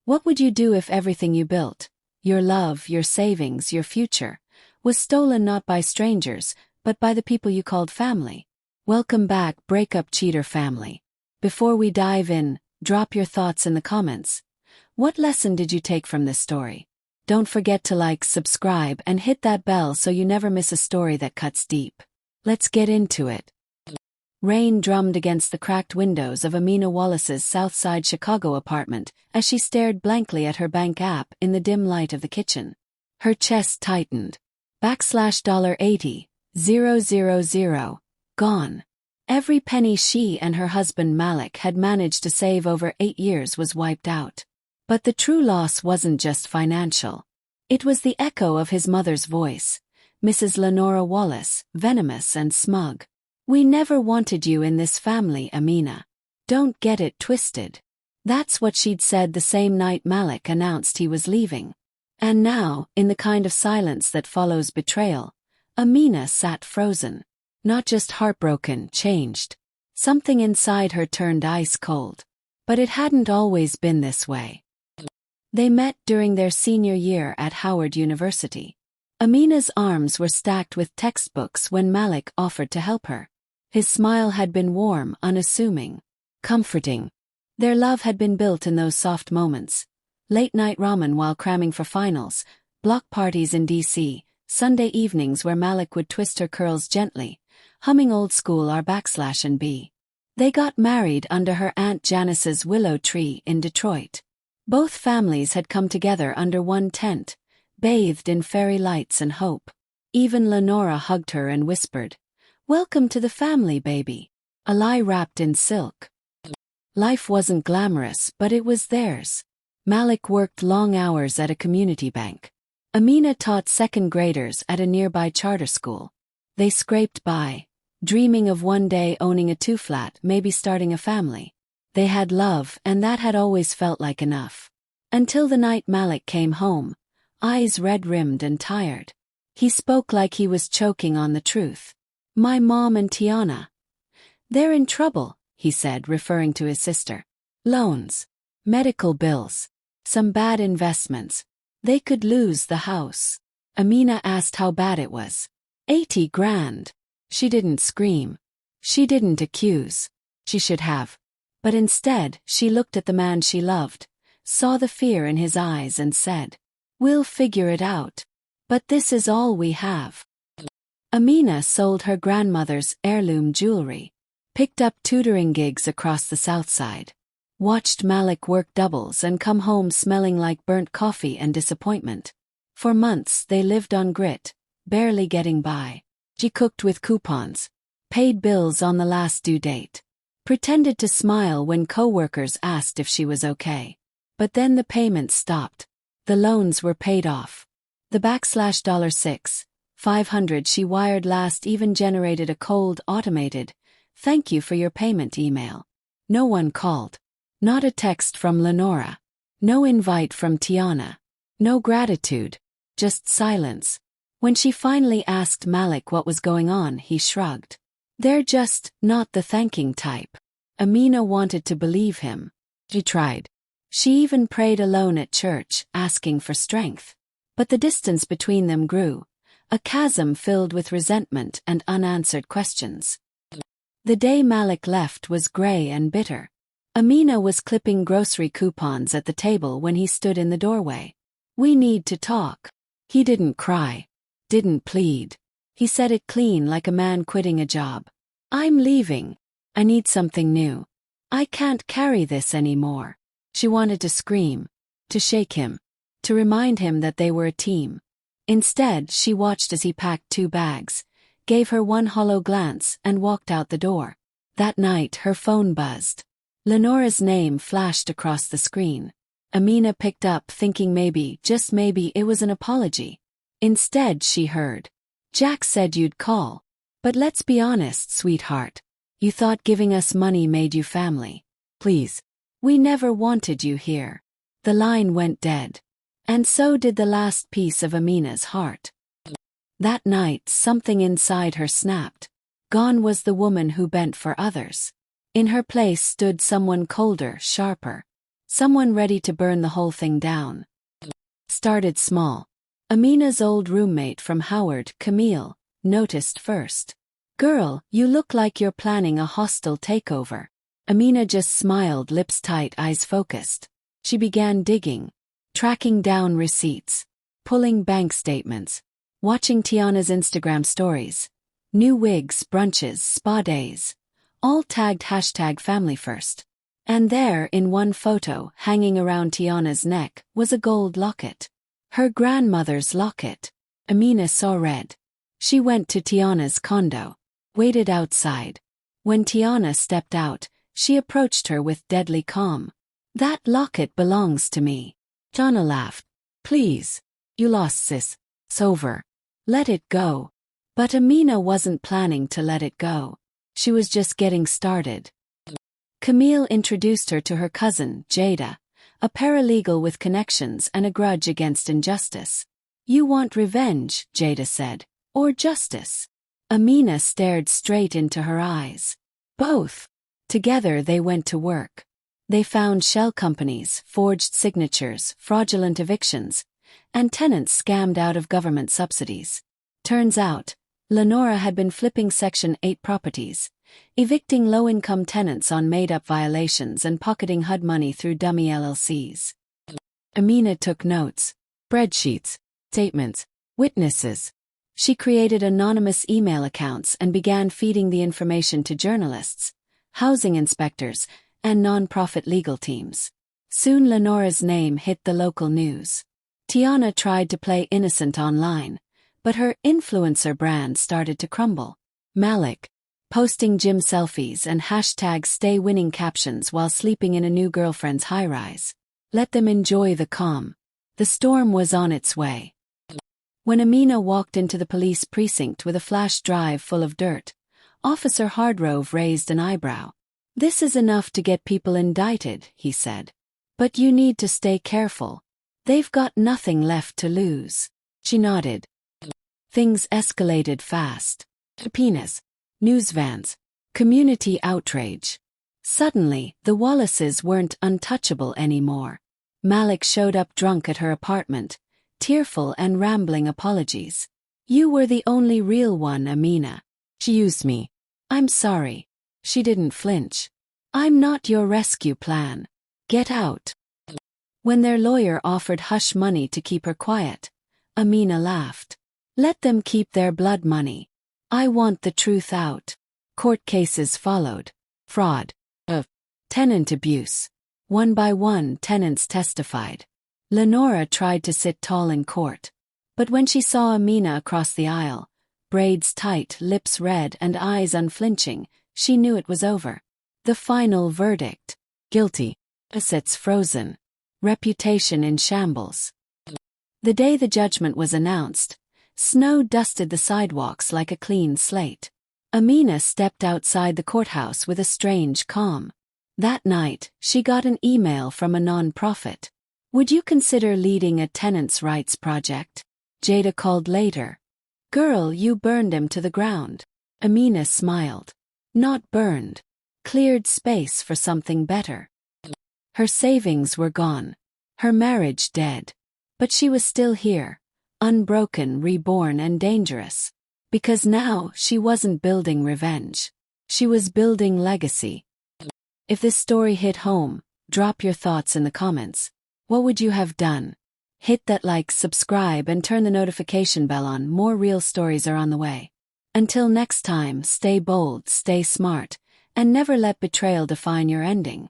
What would you do if everything you built, your love, your savings, your future, was stolen not by strangers, but by the people you called family? Welcome back, Breakup Cheater family. Before we dive in, drop your thoughts in the comments. What lesson did you take from this story? Don't forget to like, subscribe, and hit that bell so you never miss a story that cuts deep. Let's get into it. Rain drummed against the cracked windows of Amina Wallace's Southside Chicago apartment as she stared blankly at her bank app in the dim light of the kitchen. Her chest tightened. $80,000, gone. Every penny she and her husband Malik had managed to save over 8 years was wiped out. But the true loss wasn't just financial. It was the echo of his mother's voice, Mrs. Lenora Wallace, venomous and smug. "We never wanted you in this family, Amina. Don't get it twisted." That's what she'd said the same night Malik announced he was leaving. And now, in the kind of silence that follows betrayal, Amina sat frozen. Not just heartbroken, changed. Something inside her turned ice cold. But it hadn't always been this way. They met during their senior year at Howard University. Amina's arms were stacked with textbooks when Malik offered to help her. His smile had been warm, unassuming, comforting. Their love had been built in those soft moments. Late-night ramen while cramming for finals, block parties in D.C., Sunday evenings where Malik would twist her curls gently, humming old school R/&B. They got married under her Aunt Janice's willow tree in Detroit. Both families had come together under one tent, bathed in fairy lights and hope. Even Lenora hugged her and whispered, "Welcome to the family, baby." A lie wrapped in silk. Life wasn't glamorous, but it was theirs. Malik worked long hours at a community bank. Amina taught second graders at a nearby charter school. They scraped by, dreaming of one day owning a two-flat, maybe starting a family. They had love, and that had always felt like enough. Until the night Malik came home, eyes red-rimmed and tired. He spoke like he was choking on the truth. "My mom and Tiana. They're in trouble," he said, referring to his sister. "Loans. Medical bills. Some bad investments. They could lose the house." Amina asked how bad it was. 80 grand. She didn't scream. She didn't accuse. She should have. But instead, she looked at the man she loved, saw the fear in his eyes and said, "We'll figure it out. But this is all we have." Amina sold her grandmother's heirloom jewelry, picked up tutoring gigs across the South Side, watched Malik work doubles and come home smelling like burnt coffee and disappointment. For months they lived on grit, barely getting by. She cooked with coupons, paid bills on the last due date, pretended to smile when coworkers asked if she was okay. But then the payments stopped. The loans were paid off. The $6,500 she wired last even generated a cold, automated, "Thank you for your payment" email. No one called. Not a text from Lenora. No invite from Tiana. No gratitude. Just silence. When she finally asked Malik what was going on, he shrugged. "They're just not the thanking type." Amina wanted to believe him. She tried. She even prayed alone at church, asking for strength. But the distance between them grew, a chasm filled with resentment and unanswered questions. The day Malik left was gray and bitter. Amina was clipping grocery coupons at the table when he stood in the doorway. "We need to talk." He didn't cry. Didn't plead. He said it clean, like a man quitting a job. "I'm leaving. I need something new. I can't carry this anymore." She wanted to scream, to shake him, to remind him that they were a team. Instead, she watched as he packed 2 bags, gave her one hollow glance and walked out the door. That night her phone buzzed. Lenora's name flashed across the screen. Amina picked up, thinking maybe, just maybe, it was an apology. Instead she heard, "Jack said you'd call. But let's be honest, sweetheart. You thought giving us money made you family. Please. We never wanted you here." The line went dead. And so did the last piece of Amina's heart. That night something inside her snapped. Gone was the woman who bent for others. In her place stood someone colder, sharper. Someone ready to burn the whole thing down. Started small. Amina's old roommate from Howard, Camille, noticed first. "Girl, you look like you're planning a hostile takeover." Amina just smiled, lips tight, eyes focused. She began digging, tracking down receipts, pulling bank statements, watching Tiana's Instagram stories. New wigs, brunches, spa days. All tagged #FamilyFirst. And there, in one photo, hanging around Tiana's neck, was a gold locket. Her grandmother's locket. Amina saw red. She went to Tiana's condo, waited outside. When Tiana stepped out, she approached her with deadly calm. "That locket belongs to me." Tiana laughed. "Please. You lost, sis. It's over. Let it go." But Amina wasn't planning to let it go. She was just getting started. Camille introduced her to her cousin, Jada, a paralegal with connections and a grudge against injustice. "You want revenge," Jada said, "or justice?" Amina stared straight into her eyes. "Both." Together they went to work. They found shell companies, forged signatures, fraudulent evictions, and tenants scammed out of government subsidies. Turns out, Lenora had been flipping Section 8 properties, evicting low-income tenants on made-up violations and pocketing HUD money through dummy LLCs. Amina took notes, spreadsheets, statements, witnesses. She created anonymous email accounts and began feeding the information to journalists, housing inspectors, and non-profit legal teams. Soon Lenora's name hit the local news. Tiana tried to play innocent online, but her influencer brand started to crumble. Malik, posting gym selfies and #stay-winning captions while sleeping in a new girlfriend's high-rise. Let them enjoy the calm. The storm was on its way. When Amina walked into the police precinct with a flash drive full of dirt, Officer Hardrove raised an eyebrow. "This is enough to get people indicted," he said. "But you need to stay careful. They've got nothing left to lose." She nodded. Things escalated fast. Subpoenas, news vans, community outrage. Suddenly, the Wallaces weren't untouchable anymore. Malik showed up drunk at her apartment, tearful and rambling apologies. "You were the only real one, Amina. She used me. I'm sorry." She didn't flinch. "I'm not your rescue plan. Get out." When their lawyer offered hush money to keep her quiet, Amina laughed. "Let them keep their blood money. I want the truth out." Court cases followed. Fraud. Tenant abuse. One by one, tenants testified. Lenora tried to sit tall in court. But when she saw Amina across the aisle, braids tight, lips red, and eyes unflinching, she knew it was over. The final verdict. Guilty. Assets frozen. Reputation in shambles. The day the judgment was announced, snow dusted the sidewalks like a clean slate. Amina stepped outside the courthouse with a strange calm. That night, she got an email from a non-profit. "Would you consider leading a tenants' rights project?" Jada called later. "Girl, you burned him to the ground." Amina smiled. "Not burned. Cleared space for something better." Her savings were gone. Her marriage dead. But she was still here, unbroken, reborn, and dangerous. Because now, she wasn't building revenge. She was building legacy. If this story hit home, drop your thoughts in the comments. What would you have done? Hit that like, subscribe, and turn the notification bell on. More real stories are on the way. Until next time, stay bold, stay smart, and never let betrayal define your ending.